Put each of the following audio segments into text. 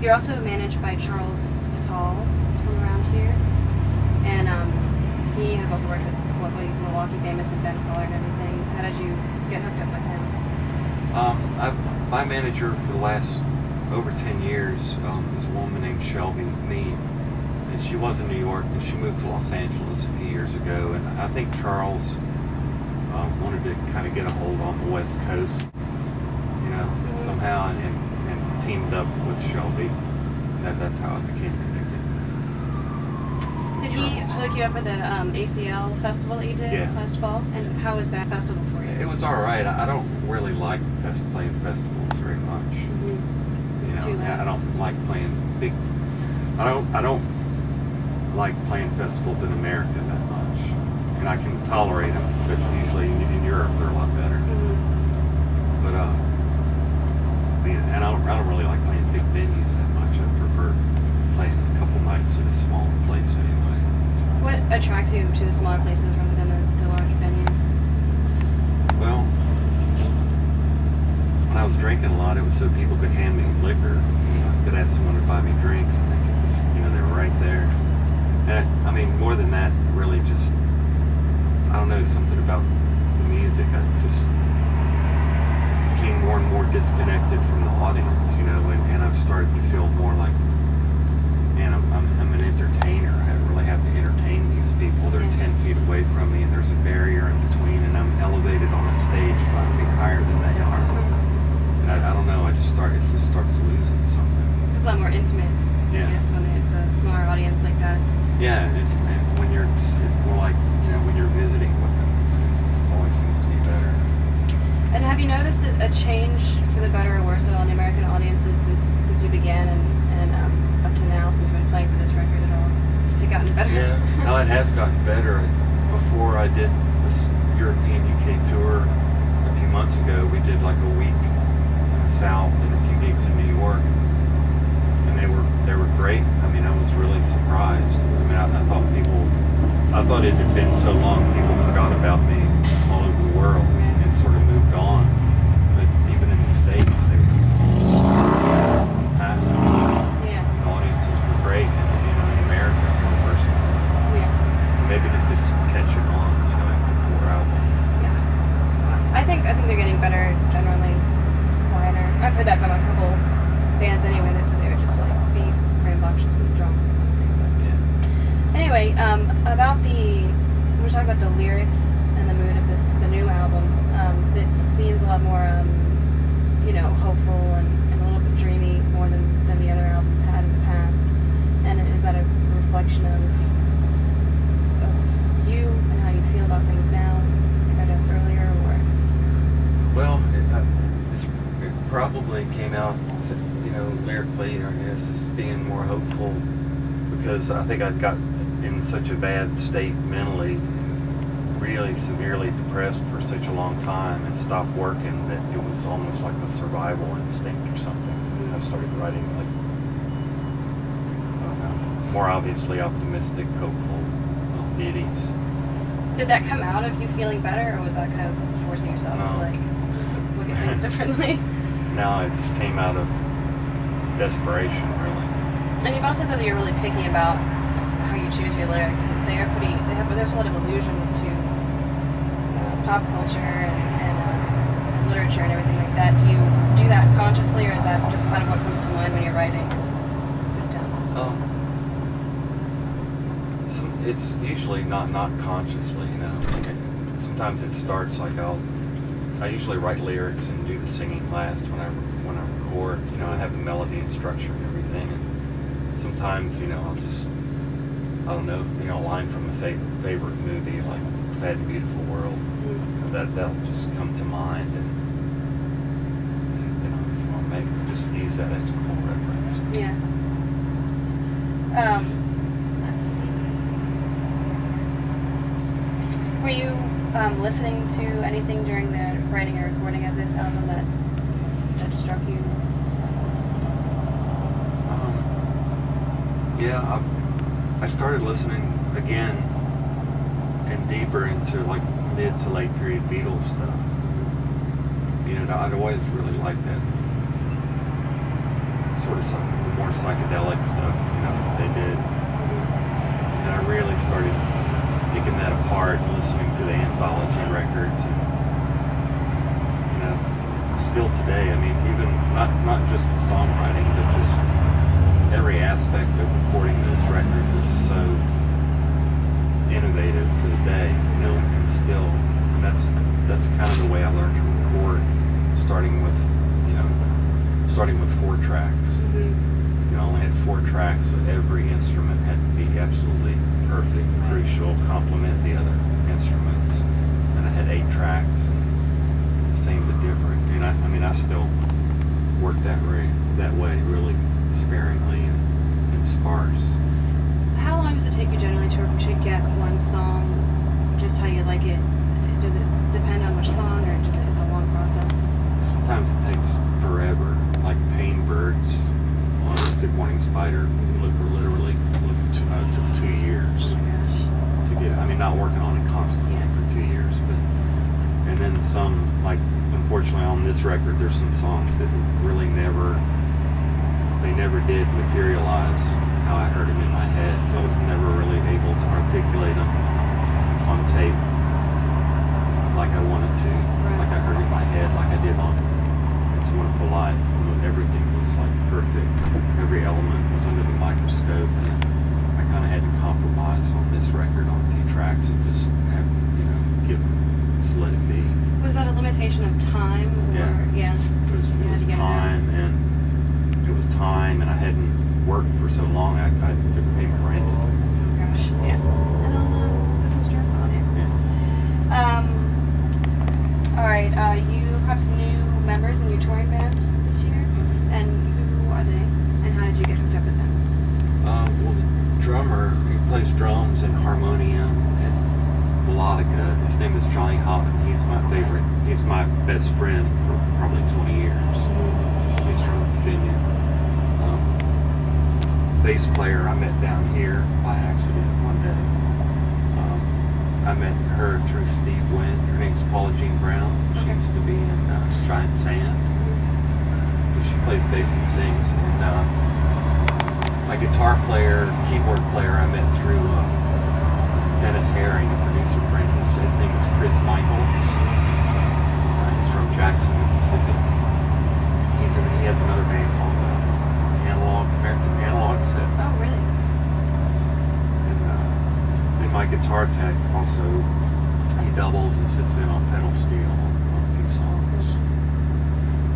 You're also managed by Charles Attal, that's from around here. And he has also worked with Milwaukee Famous and Ben Collar and everything. How did you get hooked up with him? My manager for the last over 10 years is a woman named Shelby Mead. And she was in New York, and she moved to Los Angeles a few years ago. And I think Charles wanted to kind of get a hold on the West Coast, somehow, and teamed up with Shelby. That's how I became connected. Did he hook you up with the ACL festival that you did last fall? And how was that festival for you? It was all right. I don't really like playing festivals very much. I don't like playing big. I don't like playing festivals in America that much, and I can tolerate them, but usually in Europe they're a lot better. But and I don't really like playing big venues that much. I prefer playing a couple nights at a smaller place anyway. What attracts you to the smaller places rather than the large venues? Well, when I was drinking a lot, it was so people could hand me liquor. I could ask someone to buy me drinks, and they could just, they were right there. And I mean, more than that, really just, I don't know, something about the music. I just became more and more disconnected from the audience, and I've started to feel more like, man, I'm an entertainer. I really have to entertain these people. They're 10 feet away from me, and there's a barrier in between, and I'm elevated on a stage 5 feet higher than they are. And I don't know, it just starts losing something. It's a lot more intimate, I guess, when it's a smaller audience like that. Yeah, it's when you're just more like, when you're visiting with them, it always seems to be better. And have you noticed a change for the better or worse at all in the American audiences since you began and up to now, since you've been playing for this record at all? Has it gotten better? Yeah, no, it has gotten better. Before I did this European UK tour a few months ago, we did like a week in the South and a few gigs in New York, and they were great. I mean, I was really surprised. I mean, I thought it had been so long people forgot about me all over the world and sort of moved on. But even in the States, they were packed. Yeah. The audiences were great, in America for the first time. Yeah. Maybe they're just catching on, after 4 albums. Yeah. I think they're getting better generally, quieter. I've heard that from a couple bands anyway that said they would just like be rambunctious and drunk. Anyway, when we talk about the lyrics and the mood of the new album, it seems a lot more, hopeful and a little bit dreamy more than the other albums had in the past. And is that a reflection of you and how you feel about things now, like I asked earlier, or? Well, it probably came out, lyrically, I guess, as being more hopeful, because I think I'd got in such a bad state mentally, really severely depressed for such a long time, and stopped working, that it was almost like a survival instinct or something. I started writing more obviously optimistic, hopeful ditties. Did that come out of you feeling better, or was that kind of forcing yourself to look at things differently? No, it just came out of desperation, really. And you've also said that you're really picky about how you choose your lyrics. There's a lot of allusions to pop culture and literature and everything like that. Do you do that consciously, or is that just kind of what comes to mind when you're writing? It's usually not consciously, Sometimes it starts like I usually write lyrics and do the singing last when I record. I have the melody and structure and everything. And sometimes, I'll just, I don't know, a line from a favorite movie like Sad and Beautiful World. That'll just come to mind, and then I just want to just use that as a cool reference. Yeah. Let's see. Were you listening to anything during the writing or recording of this album that struck you? Yeah, I started listening again and deeper into like mid to late period Beatles stuff. I'd always really liked that sort of some the more psychedelic stuff, that they did. And I really started picking that apart, listening to the anthology records, and still today, I mean, even not just the songwriting, but just every aspect of recording those records is so innovative for the day, and still, and that's kind of the way I learned to record, starting with 4 tracks. I only had 4 tracks, so every instrument had to be absolutely perfect, crucial, complement the other instruments. And I had 8 tracks, and it's the same but different. And I still work that way, really sparingly and sparse. How long does it take you generally to get one song just how you like it? Does it depend on which song, or is it a long process? Sometimes it takes forever, like Pain Birds on Good Morning Spider. Literally took 2 years Oh my gosh. to get it. I mean, not working on it constantly for 2 years, and then some, like, unfortunately on this record, there's some songs that really never did materialize how I heard them in my head. I was never really able to articulate them on tape like I wanted to, like I heard in my head, like I did on It's a Wonderful Life. Everything was like perfect. Every element was under the microscope, and I kind of had to compromise on this record on a few tracks and just have, just let it be. Was that a limitation of time? Or, Yeah. It was time, and I hadn't worked for so long. I couldn't pay my rent. Oh gosh, yeah. That'll put some stress on you. Yeah. All right. You have some new members in your touring band this year, and who are they? And how did you get hooked up with them? Well, the drummer, he plays drums and harmonium and melodica. His name is Johnny Hoppen. He's my favorite. He's my best friend for probably 20 years. He's from Virginia. Bass player I met down here by accident one day. I met her through Steve Wynn. Her name's Paula Jean Brown. She used to be in Giant Sand. So she plays bass and sings. And my guitar player, keyboard player, I met through Dennis Herring, a producer friend. His name is Chris Michaels. He's from Jackson, Mississippi. He has another band called American Analog Set. Oh, really? And my guitar tech also, he doubles and sits in on pedal steel on a few songs.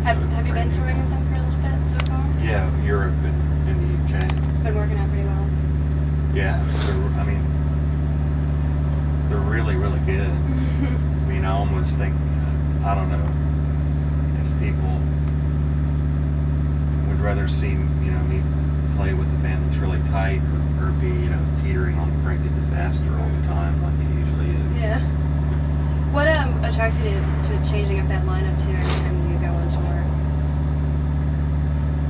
Have you been touring with them for a little bit so far? Yeah, Europe and in the UK. It's been working out pretty well. Yeah, they're really, really good. I mean, I almost think, I don't know, if people would rather see, me play with a band that's really tight or be, teetering on the brink of disaster all the time like it usually is. Yeah. What attracts you to changing up that lineup too every time you go on tour?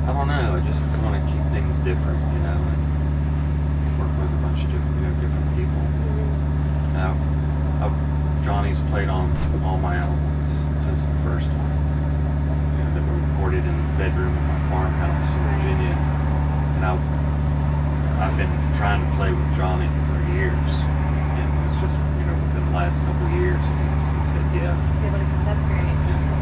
I don't know. I just want to keep things different, and work with a bunch of different people. Now, Johnny's played on all my albums since the first one. That were recorded in the bedroom of my farmhouse in Virginia, and I've been trying to play with Johnny for years, and it's just within the last couple of years he said yeah. That's great. Yeah.